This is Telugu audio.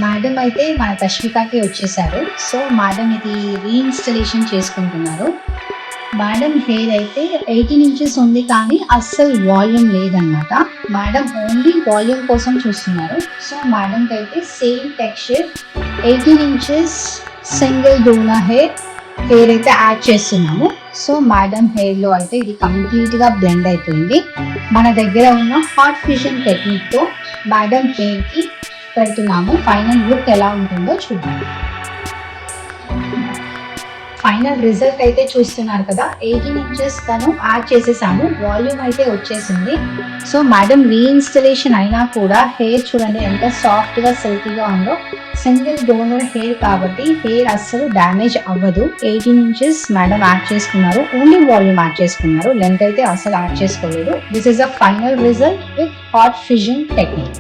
మేడం అయితే మన తష్వికాకి వచ్చేసారు. సో మేడం ఇది రీఇన్‌స్టాలేషన్ చేసుకుంటున్నారు. మేడం హెయిర్ అయితే 18 ఇంచెస్ ఉంది కానీ అస్సలు వాల్యూమ్ లేదనమాట. మేడం ఓన్లీ వాల్యూమ్ కోసం చూస్తున్నారు. సో మేడంకైతే same texture 18 inches single donor hair అయితే యాడ్ చేస్తున్నాము. సో మేడం హెయిర్‌లో అయితే ఇది కంప్లీట్‌గా బ్లెండ్ అయిపోయింది. మన దగ్గర ఉన్న హాట్ ఫ్యూజన్ టెక్నిక్‌తో మేడం హెయిర్‌కి పెడుతున్నాము. ఫైనల్ లుక్ ఎలా ఉంటుందో చూద్దాం. ఫైనల్ రిజల్ట్ అయితే చూస్తున్నారు కదా, 18 ఇంచెస్ తను యాడ్ చేసేసాము. వాల్యూమ్ అయితే వచ్చేసింది. సో మేడం రీఇన్‌స్టాలేషన్ అయినా కూడా హెయిర్ చూడండి ఎంత సాఫ్ట్‌గా సిల్కీగా ఉందో. సింగిల్ డోనర్ హెయిర్ కాబట్టి హెయిర్ అస్సలు డ్యామేజ్ అవ్వదు. 18 ఇంచెస్ మేడం యాడ్ చేసుకున్నారు. ఓన్లీ వాల్యూమ్ యాడ్ చేసుకున్నారు. లెంత్ అయితే అస్సలు యాడ్ చేసుకోలేదు. This is the final result with hot fusion technique.